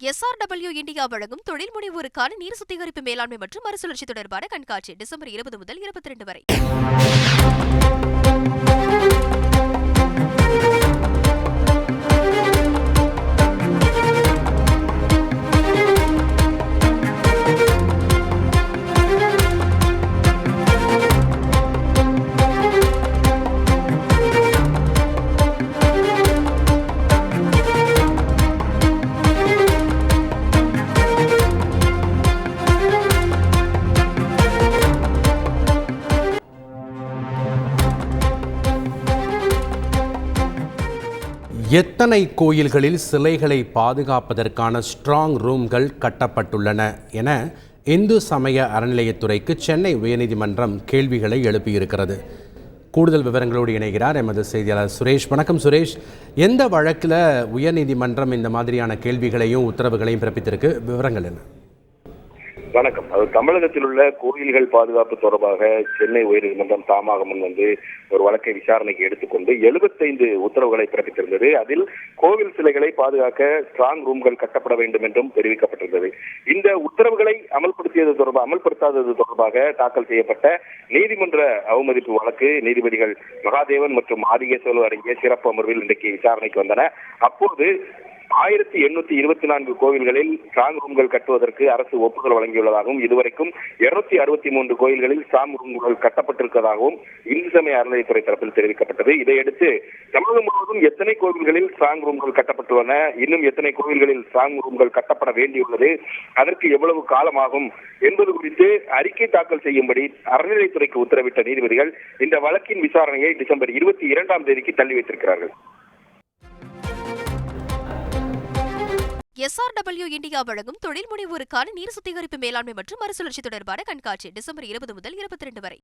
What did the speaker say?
SRW India வழங்கும் தொழில் முனைவோருக்கான நீர் சுத்திகரிப்பு மேலாண்மை மற்றும் மறுசுழற்சி தொடர்பான கண்காட்சி டிசம்பர் 20 முதல் 22 வரை. எத்தனை கோயில்களில் சிலைகளை பாதுகாப்பதற்கான ஸ்ட்ராங் ரூம்கள் கட்டப்பட்டுள்ளன என இந்து சமய அறநிலையத்துறைக்கு சென்னை உயர்நீதிமன்றம் கேள்விகளை எழுப்பியிருக்கிறது. கூடுதல் விவரங்களோடு இணைகிறார் எமது செய்தியாளர் சுரேஷ். வணக்கம் சுரேஷ். எந்த வழக்கில் உயர்நீதிமன்றம் இந்த மாதிரியான கேள்விகளையும் உத்தரவுகளையும் பிறப்பித்திருக்கு? விவரங்கள் என்ன? வணக்கம். தமிழகத்தில் உள்ள கோயில்கள் பாதுகாப்பு தொடர்பாக சென்னை உயர்நீதிமன்றம் தாமாக முன்வந்து ஒரு வழக்கை விசாரணைக்கு எடுத்துக்கொண்டு 75 உத்தரவுகளை பிறப்பித்திருந்தது. அதில் கோவில் சிலைகளை பாதுகாக்க ஸ்ட்ராங் ரூம்கள் கட்டப்பட வேண்டும் என்றும் தெரிவிக்கப்பட்டிருந்தது. இந்த உத்தரவுகளை அமல்படுத்தாதது தொடர்பாக தாக்கல் செய்யப்பட்ட நீதிமன்ற அவமதிப்பு வழக்கு நீதிபதிகள் மகாதேவன் மற்றும் ஆதிகேசவலு அடங்கிய சிறப்பு அமர்வில் இன்றைக்கு விசாரணைக்கு வந்தன. அப்போது 1824 கோவில்களில் ஸ்ட்ராங் ரூம்கள் கட்டுவதற்கு அரசு ஒப்புதல் வழங்கியுள்ளதாகவும் இதுவரைக்கும் 263 கோயில்களில் ஸ்ட்ராங் ரூம்கள் கட்டப்பட்டிருப்பதாகவும் இந்து சமய அறநிலையத்துறை தரப்பில் தெரிவிக்கப்பட்டது. இதையடுத்து தமிழகம் முழுவதும் எத்தனை கோவில்களில் ஸ்ட்ராங் ரூம்கள் கட்டப்பட்டுள்ளன, இன்னும் எத்தனை கோவில்களில் ஸ்ட்ராங் ரூம்கள் கட்டப்பட வேண்டியுள்ளது, அதற்கு எவ்வளவு காலமாகும் என்பது குறித்து அறிக்கை தாக்கல் செய்யும்படி அறநிலையத்துறைக்கு உத்தரவிட்ட நீதிபதிகள் இந்த வழக்கின் விசாரணையை டிசம்பர் 22ஆம் தேதிக்கு தள்ளி வைத்திருக்கிறார்கள். SRW இந்தியா வழங்கும் தொழில் முனைவோருக்கான நீர் சுத்திகரிப்பு மேலாண்மை மற்றும் மறுசுழற்சி தொடர்பான கண்காட்சி டிசம்பர் 20 முதல் 22 வரை.